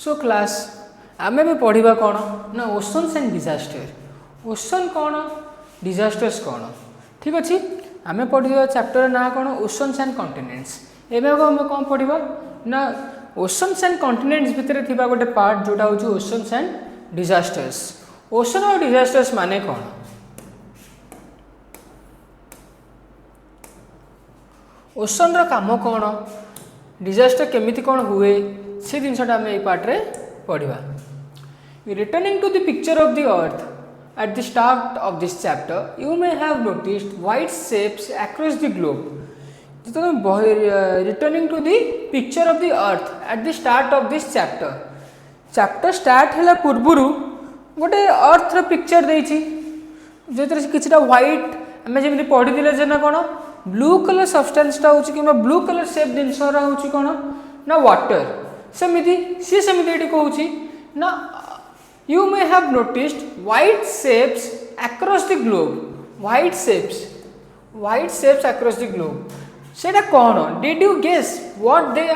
So class आमे भी पढ़ा कौन ना ओशन्स एंड डिजास्टर ओशन कौन डिजास्टर्स कौन ठीक अच्छे आमे पढ़ा चैप्टर ना कौन ओशन्स एंड कॉन्टिनेंट्स एवं आम कौन पढ़ा ना ओशन्स एंड कॉन्टिनेंट्स भितर थिबा गोटे पार्ट जोटा होची ओशन्स एंड डिजास्टर्स ओशन और डिजास्टर्स माने कौन ओशन रो काम कौन डिजास्टर केमिति कौन हुए से जिनसा आम ये पार्ट रे पढ़ा returning to the picture of the earth at the start of this chapter you may have noticed white shapes across the globe returning to the picture of the earth at the start of this chapter start hela purburu gote earth ro picture deichi जेतरे किछटा white आमे जेमि पढि दिले जे ना कोन blue colour substance ता होची कि ब्लू कलर शेप जिनस रा होची कोन ना वाटर सेमिति सी सेमिति एटी कहूची ना you may have noticed white shapes across the globe white shapes across the globe सेटा कोन did you guess what they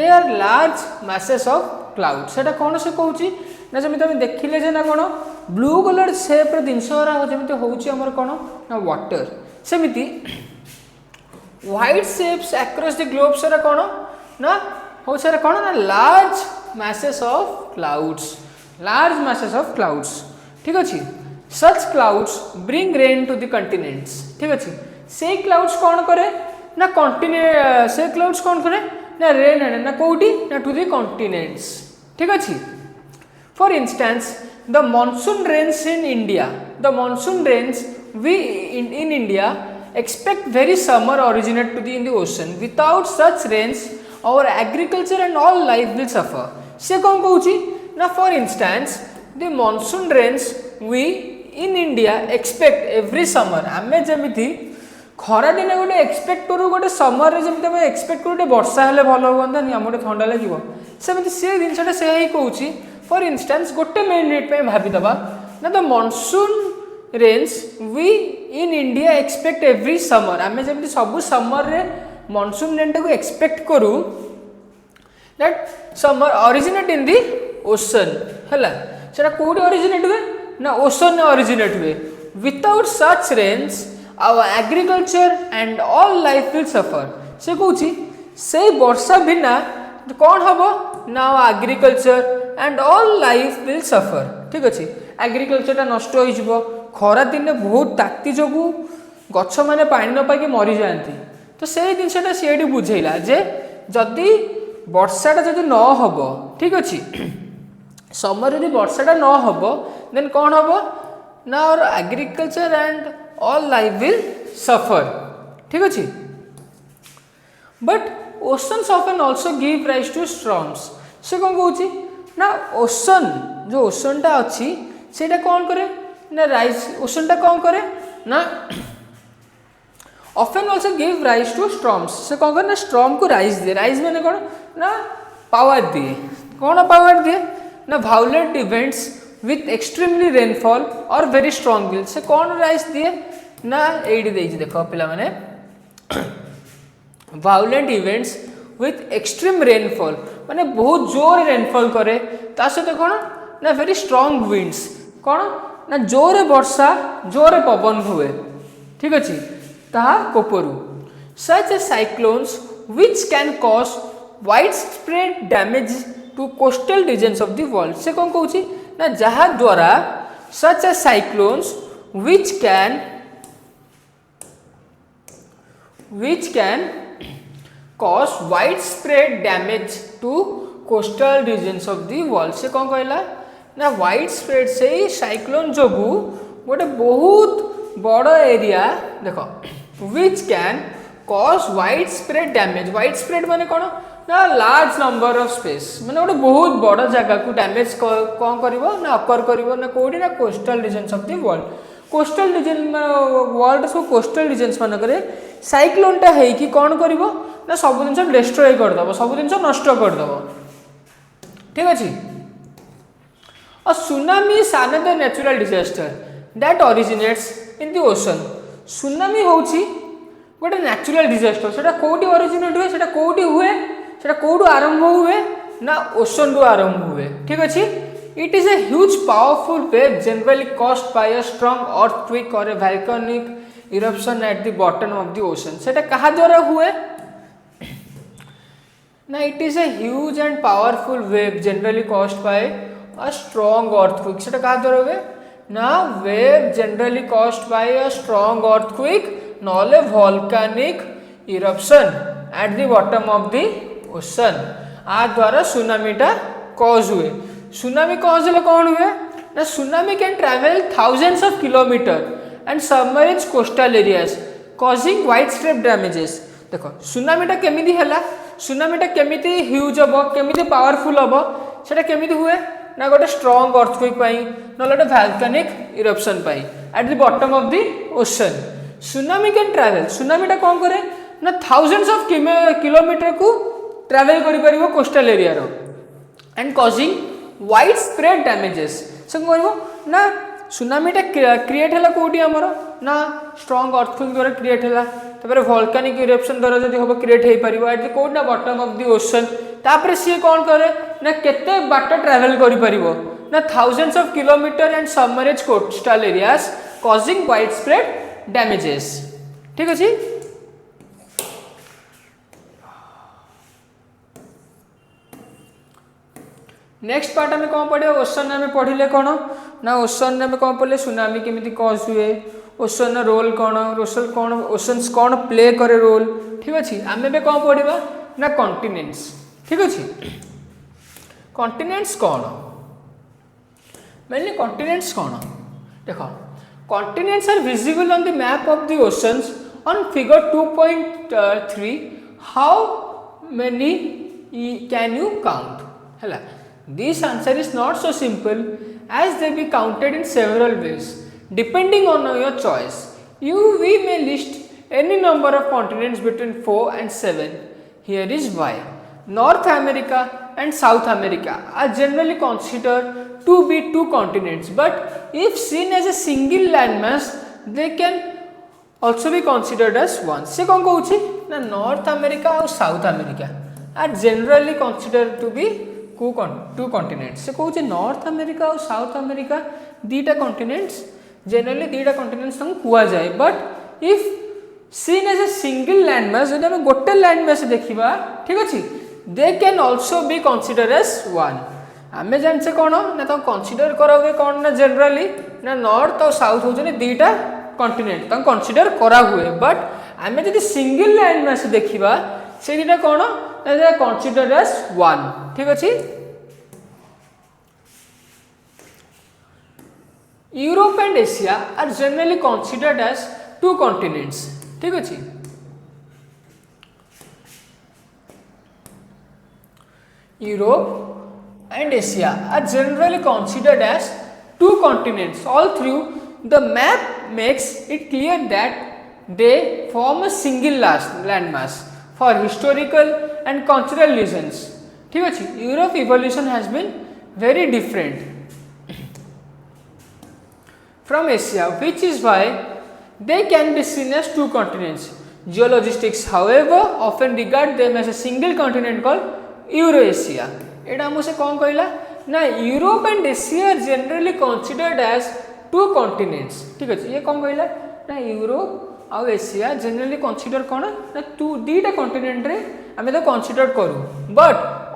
are large masses of clouds सेटा कोन से कहूची ना जेमि तमे देखिले जे ना कोन ब्लू कलर शेप रे दिनसरा जेमि होची हमर कोन ना water सेमिति white shapes across the globe सेटा कोन ना हो सेटा कोन ना large masses of clouds ठीक अच्छे such clouds bring rain to the continents ठीक अच्छे से clouds कौन करे ना continent से clouds कौन करे ना rain आने ना कोटी ना to the continents ठीक अच्छे for instance the monsoon rains in India expect very summer originate to the in the ocean without such rains our agriculture and all life will suffer से कौन कहूची ना for instance the monsoon rains we in India expect every summer आमे जेमिति खरा दिन गोटे expect करू गोटे समर रे जेमिति आमे एक्सपेक्ट करू गोटे वर्षा हेले भलो होंदा नि हमरे ठंडा लागिवो सेमिति से दिनसटा से ही कहूची फॉर इंस्टेंस गोटे मिनिट पे भाबी दबा ना the monsoon rains we in India expect every summer आमे जेमिति सब समर रे मॉनसून रेन को एक्सपेक्ट करू that summer originate in the ocean हैला सेटा कोडी ओरिजिनेट हुए ना ओशन ओरिजिनेट हुए without such rains our agriculture and all life will suffer से कहूची से वर्षा बिना कौन हबो ना agriculture and all life will suffer ठीक अछि एग्रीकल्चर नष्ट होई जिवो खरा दिन बहुत ताती जोगु गछ माने पानी न पाके मरि जांती तो से दिनसटा सेडी बुझैला जे जदी वर्षाटा जदी न हबो ठीक अछि समर यदि वर्षाटा न हबो देन कौन हबो ना और agriculture and all life will suffer ठीक अछि but oceans often also give rise to storms से कौन कहूची ना ओशन जो ओशनटा अछि सेटा कौन करे ना राइज ओशनटा कौन करे ना often also give rise to storms से कौन करे ना स्टॉर्म को राइज माने कौन ना पावर दिए कौन पावर दिए ना violent events with extremely rainfall और वेरी स्ट्रॉन्ग विल से कौन राइज दिए ना एडी देई देखो पिला माने violent events with extreme rainfall माने बहुत जोर रेनफॉल करे ता सहित कौन ना वेरी स्ट्रॉन्ग विंड्स कौन ना जोर वर्षा जोर पवन हुए ठीक अछि ता कोपरू such a cyclones which can cause widespread damage to coastal regions of the world से कौन कहूची ना जहा द्वारा such as cyclones which can cause widespread damage to coastal regions of the world से कौन कहला ना widespread से साइक्लोन जोगु गोटे बहुत बड़ एरिया देखो which can cause widespread widespread माने कौन ना लार्ज नंबर ऑफ स्पेस माने गोटे बहुत बड़ जगह को डैमेज कौन करिवो ना अकर करिवो ना कोडी ना coastal regions of the world coastal region world so coastal regions मान करे साइक्लोनटा है कि कौन करिवो ना सब दिन डिस्ट्रॉय कर दबो सब दिन नष्ट कर दबो ठीक अछि अ tsunami is another natural disaster that originates in the ocean tsunami होची गोटे नेचुरल डिजास्टर सेटा कोडी ओरिजिनेट हुए सेटा कोडी हुए सेटा कोडू आरंभ हुए ना ओशन रु आरंभ हुए ठीक अच्छे it is a huge powerful wave generally caused by a strong earthquake और a volcanic eruption at the bottom of the ocean सेटा कहा द्वारा हुए ना it is a huge and powerful wave generally caused by a strong earthquake सेटा कहा द्वारा हुए ना wave generally caused by a strong earthquake नॉले volcanic eruption at the bottom of the ocean आ द्वारा सुनामीटा कॉज हुए सुनामी कॉज हेले कौन हुए ना tsunami can travel thousands of kilometre and submerge coastal areas causing wide spread damages देखो सुनामीटा केमिति हैला सुनामीटा केमिति ह्यूज हबो केमिति पावरफुल हबो सेटा केमिति हुए ना गोटे स्ट्रांग अर्थक्वेक पाई न गोटे वोल्केनिक इरप्शन पाई at the bottom of the ocean tsunami can travel सुनामीटा कौन करे ना थाउजेंड्स ऑफ किलोमीटर को ट्रैवल करि परिबो कोस्टल एरिया रो and causing wide spread damages से कहबो ना सुनामीटा क्रिएट हैला कोठी हमरो ना स्ट्रांग अर्थक्वेक द्वारा क्रिएट हैला तबरे वोल्केनिक इरप्शन द्वारा जदी होबो क्रिएट हे परिबो एट द कोड ना बॉटम ऑफ द ओशन तापरे सी कौन करे ना केते बाट ट्रैवल करि परिबो ना thousands of kilometre and submerge coastal areas causing wide spread damages ठीक अछि नेक्स्ट पार्ट में कौन पढ़े ओशन में पढ़िले कौन ना ओशन में कौन पढ़ले सुनामी केमिति कॉज हुए ओशन रोल कौन ओशंस कौन प्ले करे रोल ठीक अच्छे आम भी कौन पढ़ा ना कॉन्टिनेंट्स ठीक अच्छे कॉन्टिनेंट्स कौन मेनली कॉन्टिनेंट्स कौन देख continents are visible on the map of the oceans on figure 2.3 how many can you count है This answer is not so simple as they be counted in several ways depending on your choice. We may list any number of continents between 4 and 7. Here is why. North America and South America are generally considered to be two continents, but if seen as a single landmass, they can also be considered as one. Se kon kohuchi na North America और South America are generally considered to be two continents से कहूँ north America और south America दीटा continents generally दीटा continents कुआ जाए but if seen as a single landmass जब आम गोटे लैंडमास देखा ठीक अच्छे they can also be consider as one आम जाने कौन ना तो कनसिडर करा हुए कौन ना जनरली ना नॉर्थ और साउथ होते दीटा कॉन्टिनेंट कनसिडर करा हुए बट आम जब सिंगल लैंडमास देखा से दीटा कौन considered as one ठीक अच्छे Europe and Asia are generally considered as two continents ठीक अच्छे Europe and Asia are generally considered as two continents all through the map makes it clear that they form a single landmass for historical and cultural reasons ठीक अच्छे Europe evolution has been very different from Asia which is why they can be seen as two continents. Geologists however often regard them as a single continent called Eurasia. एटा हमसे कौन कहला ना Europe and Asia are generally considered as two continents ठीक अच्छे ये कौन कहला ना यूरोप आउ एशिया जनरली कनसिडर कौन ना तू दीटा कॉन्टिनेंट रे आम तो कनसिडर करूँ but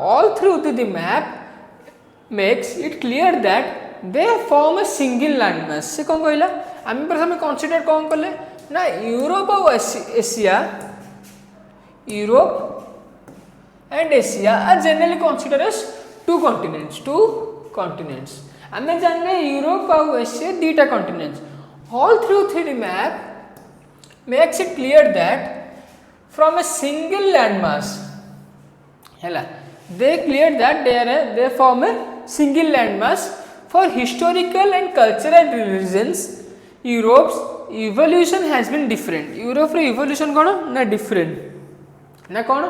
all through the map makes it clear that they form A single landmass से कौन कहला आम प्रथम कनसिडर कौन कले ना यूरोप और Asia Europe and Asia are generally consider as two continents आम जाने यूरोप और एशिया दीटा continents all through the map makes it clear that from a single landmass hela they clear that they form a single landmass for historical and cultural reasons. Europe's evolution has been different. Europe रे evolution कोन ना different ना कोन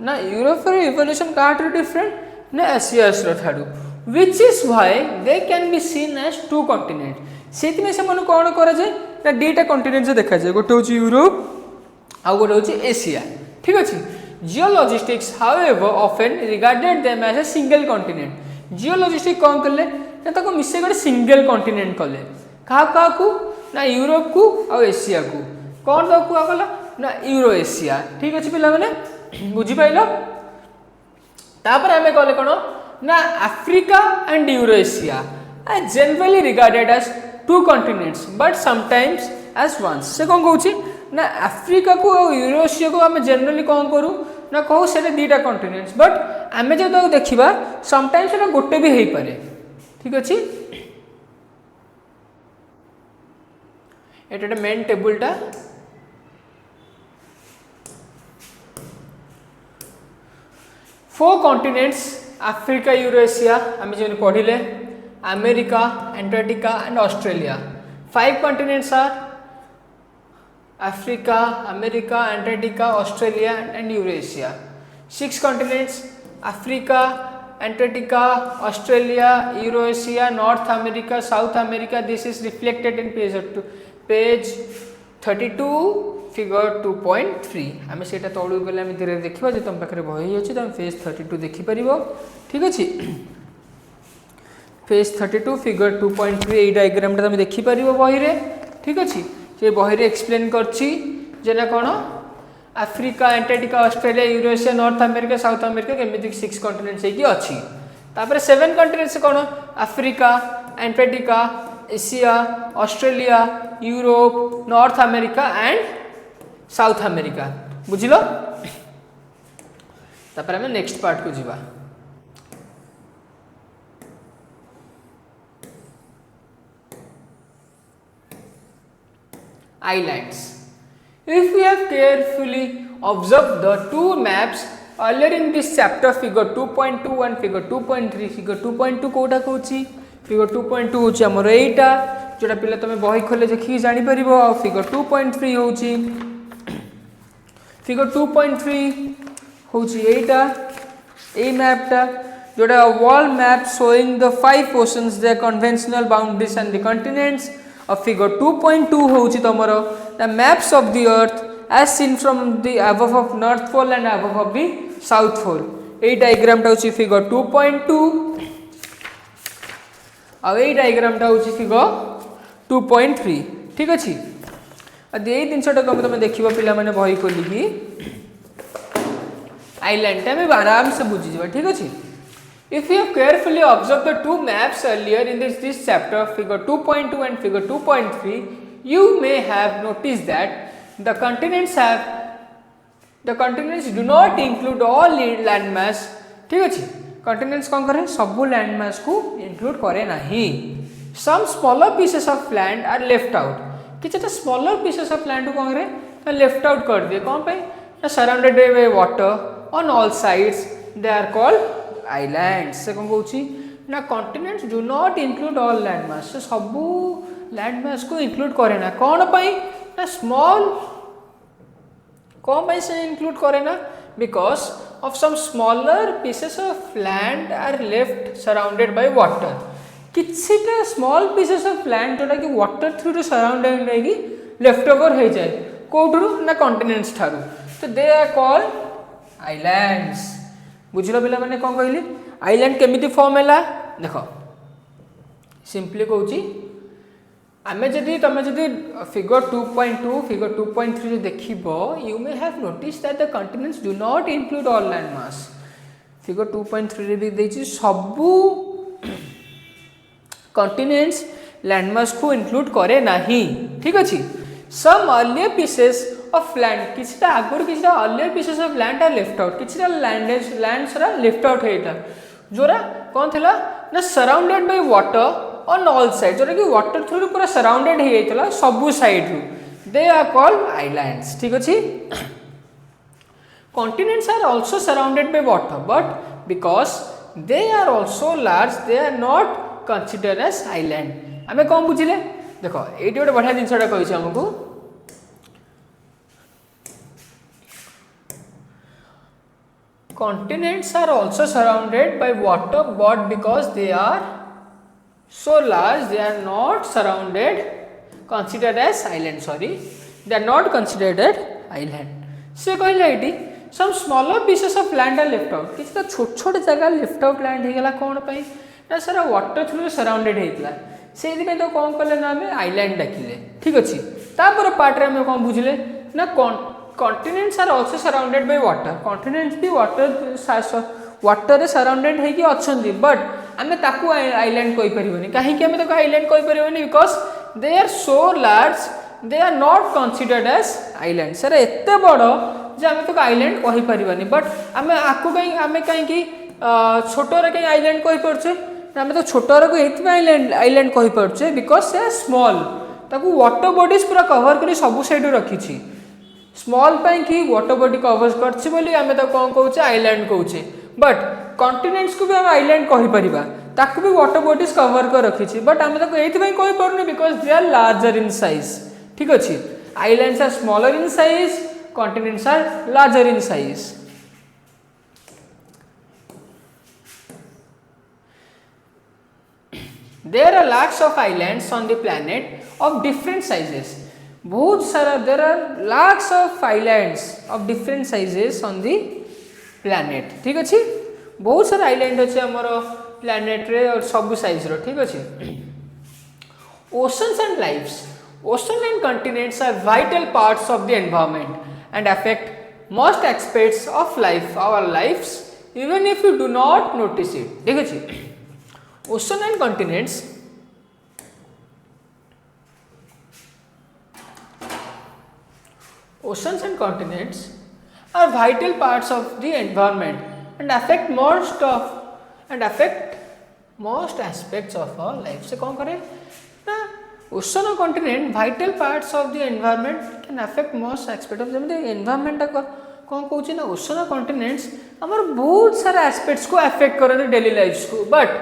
ना Europe रे evolution काटू different ना Asia row थाडू which is why they can be seen as two continents. सेति में से मन कोन करा जाय ना दीटा कॉन्टिनेंट देखा जाए गोटे हूँ यूरोप आउ गोटे हूँ एशिया ठीक अच्छे geologists however often regarded them as a single continent geologist कौन कले ना ताको मिसे गोटे सिंगल कॉन्टिनेंट कले क्या ना यूरोप को आ एशिया को कौन ताको कुआ गला ना यूरो एशिया ठीक अच्छे पिला माने बुझी पाइलो तापर हमें कहले कोन ना Africa and euro Asia are generally regarded as two continents but sometimes as one से कौन कहूँ ना अफ्रीका को और यूरो एशिया को आम जनरली कौन करूँ ना कहूँ से दीटा कॉन्टिनेंट्स बट आम जो देखा समटाइम्स से गोटे भी हो पारे ठीक अच्छे ये मेन टेबुलटा four continents Africa Euro Asia आम जो पढ़िले America Antarctica and Australia 5 continents are Africa, America, Antarctica, Australia and Eurasia. 6 continents Africa, Antarctica, Australia, Eurasia, North America, South America. This is reflected in page 32 figure 2.3 आम से तौलू गले धीरे देखा जो तुम पाखे बही अच्छे तुम पेज 32 देखिपर ठीक अच्छे पेज 32 फिगर 2.3 ये डायग्राम तुम देखिपर बही रे ठीक अच्छे से बही एक्सप्लेन करछि जे ना कौन Africa Antarctica Australia Eurasia north America south America केमिति 6 कॉन्टिनेंट्स है कि अच्छी तापर 7 कॉन्टिनेंट्स कौन Africa Antarctica Asia Australia Europe north America and south America बुझिलो तापर हमें नेक्स्ट पार्ट को जीवा islands. If we have carefully observed the two maps earlier in this chapter figure 2.2 and figure 2.3 figure 2.2 Kota कहूची figure 2.2 होची हमर एटा जोटा पिला तमे बही खोले देखि जानि परिबो आ figure 2.3 होची figure 2.3 होची एटा ए मैपटा जोटा wall map showing the 5 oceans their conventional boundaries and the continents. Figure 2.2 होउची तमरो the maps of the earth as seen from the above of north pole and above of the south pole A diagram टा होची figure 2.2 आ ए diagram टा होची figure 2.3 ठीक अछि आ ए दिनसटा कम तमे देखिबो पिला माने बही खोली की आइलैंड टा में आराम से बुझी जबा ठीक अछि If you have carefully observed the two maps earlier in this chapter, figure 2.2 and figure 2.3, you may have noticed that the continents do not include all landmass. ठीक अच्छे continents कौन करे सब landmass को include करे नहीं. Some smaller pieces of land are left out. किसी smaller pieces of land को कौन करे left out कर दिए कौन पे surrounded by water on all sides. They are called islands से कौन कहूँ ना continents do not include all landmass से सबू लैंडमास को इंक्लूड करे ना कौन पाई ना स्मॉल कौन पाई से इंक्लूड करे ना because of some smaller pieces of land are left surrounded by water किछिटा स्मॉल पीसेस ऑफ लैंड जोटा कि वाटर थ्रू सराउंडेड होगी लेफ्ट ओवर हो जाए कोठरू ना कॉन्टिनेंट्स ठारू तो दे आर कॉल्ड आइलैंड्स बुझल पिला माने कौन कहली आइलैंड केमिति फॉर्म हैला देखो सिंपली कहूची आमे जदि तमे जदि फिगर 2.2 फिगर 2.3 जो देखिबो you may have notice that the continents do not include all land mass figure 2.3 रे भी देछि सबु कॉन्टिनेंट्स लैंड मास को इंक्लूड करे नाही ठीक अछि some earlier pieces of land किछटा आगुर किछटा earlier pieces of land are left out किछटा लैंड सरा लेफ्ट आउट हेता जोरा कौन थिला ना surrounded by water on all side जोरा कि वाटर थ्रू पूरा सराउंडेड हे हेतला सबु साइड रु दे आर कॉल्ड आइलैंड्स ठीक अछि continents are also surrounded by water but because they are also large they are not considered as island हमें कौन बुझिले देखो एटी गोटे बढ़िया जिनसटा कहिछ हमकु continents are also surrounded by water but because they are so large they are not surrounded considered as island sorry they are not considered as island से कहले एटी some smaller pieces of land are left out किसी छोट छोट जगह left out land होगा कौन पाई ना सारा वाटर थ्रू सराउंडेड होता से तो कौन कले ना आम आइलैंड डाकिले ठीक अच्छे तापर पार्ट में कौन बुझे ना continents are also surrounded by water continents भी वाटर सराउंडेड होगी अच्छा बट आम ताकू आइलैंड कही पारिबनी कहीं आम ताको आइलैंड कही पारिबनी because they are so large they are not considered as island सर एत बड़ जे आम ताको आइलैंड कही पारिबनी बट आम आपको कहीं आम कहीं छोटर कहीं आइलैंड कही पारे आम तो छोटर को आइलैंड कही पारे बिकज से स्मॉल ताकू वाटर बॉडीज पूरा कवर कर सब साइड रखी स्मॉल कि वाटर बॉडी कवर कर आम तो कौन कहे आइलैंड कहे बट कॉन्टिनेंट्स को भी आम आइलैंड कही पारिबा ताकू भी वाटर बॉडीज कवर कर रखी बट आम तो ये कही पारुनी because they are larger in size ठीक अच्छे islands are smaller in size continents are larger in size there are lakhs of islands on the planet of different sizes बहुत सारा there are lakhs of islands of different sizes on the planet ठीक अच्छे बहुत सारा island अच्छे आमर planet रे और सब साइज रो ठीक अच्छे oceans and lives ocean and continents are vital parts of the environment and affect most aspects of life our lives even if you do not notice it ठीक अच्छे ocean and continents oceans and continents are vital parts of the environment and affect most aspects of our life से कौन करे ना ocean और continent vital parts of the environment can affect most aspect of जब environment का कौन कहूँ ना ocean और continents हमारे बहुत सारे aspects को affect करते daily lives को but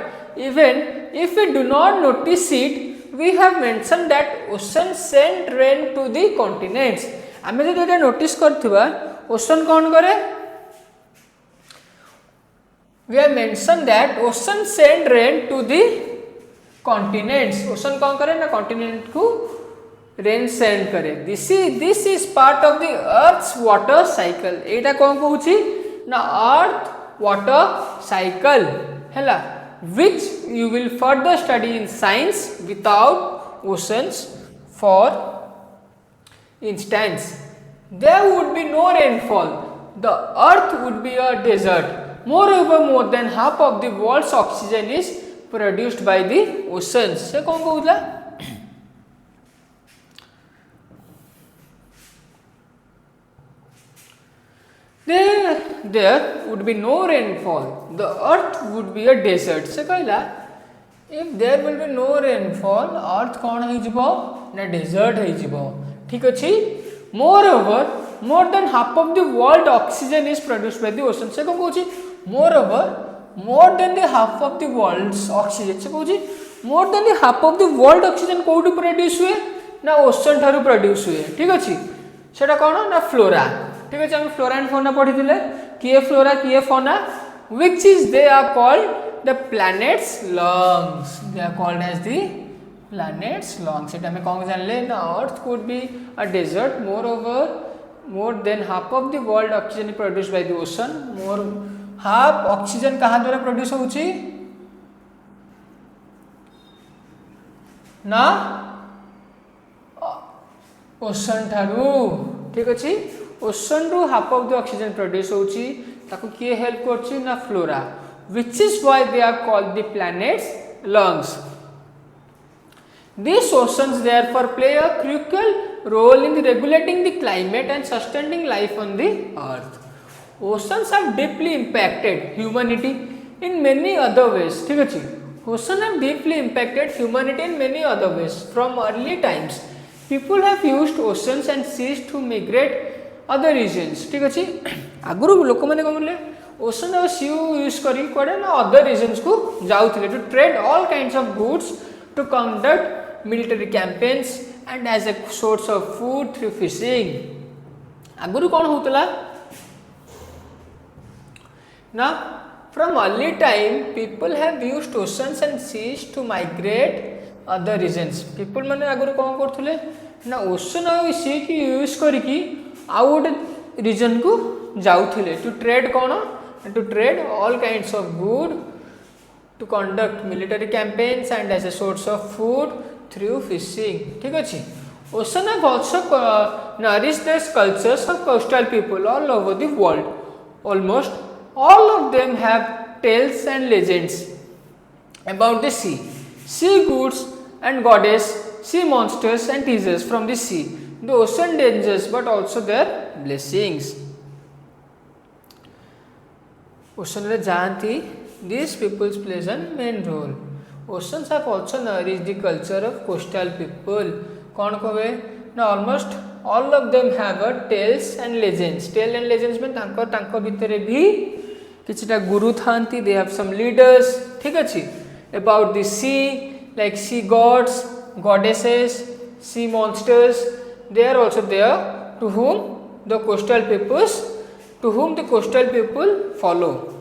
even if we do not notice it we have mentioned that ocean send rain to the continents आम जो ये नोटिस करथिबा ओशन कौन करे we have mentioned that ocean send rain to the continents ocean कौन करे ना continent को rain send करे this is part of the earth's water cycle एटा कौन कहूची ना earth water cycle हैला which you will further study in science without oceans for instance there would be no rainfall the earth would be a desert moreover more than half of the world's oxygen is produced by the oceans से कौन कहूला there would be no rainfall the earth would be a desert से कहला if there will be no rainfall earth कौन हो जिवो ना desert हो जिवो ठीक अछि moreover more than half of the world oxygen is produced by the ocean से कौन कहूची moreover more than the half of the world's oxygen से कहूची more than the half of the world oxygen कोउडी produce हुए ना ocean ठारू produce हुए ठीक अछि सेटा कोन ना फ्लोरा ठीक है हम फ्लोरा एंड फौना पढ़ी थिले किए फ्लोरा किए fauna which is they are called the planet's lungs they are called as the planet's lungs एटा में कौन जानले ना earth could be a desert more than half of the world oxygen produced by the ocean more half oxygen कहाँ द्वारा produce होउची ना ocean ठारू ठीक अछि ओशन रु half of the oxygen produce होउची ताको किए हेल्प करची ना flora which is why they are called the planet's lungs these oceans therefore play a crucial role in regulating the climate and sustaining life on the earth oceans have deeply impacted humanity in many other ways ठीक अछि oceans have deeply impacted humanity in many other ways from early times people have used oceans and seas to migrate other regions ठीक अछि आगुरु लोक माने कहले ocean और सी use करी कोडे ना अदर रीजन्स को जाउथिले to trade all kinds of goods to conduct military campaigns and as a source of food through fishing आगुरु कौन होतला ना from early time people have used oceans and seas to migrate other regions people माने आगुरु कौन करथुले ना ocean और सी की use करी की आउ गोटे रीजन को जाउथिले टू ट्रेड कौन to trade all kinds of good to conduct military campaigns and as a source of food through fishing ठीक अच्छे ocean have also nourished the cultures of coastal people all over the world. Almost all of them have tales and legends about the sea, sea goods and goddess, sea monsters and teasers from the sea, the ocean dangers but also their blessings. Ocean re jaanti, these peoples plays a main role. Oceans have also nourished the culture of coastal people. कौन कहे ना almost all of them have a tales and legends. Tale and legends में तांको भितरे भी किछटा गुरु थांती, they have some leaders ठीक अच्छी about the sea like sea gods, goddesses, sea monsters. They are also there to whom the coastal people follow.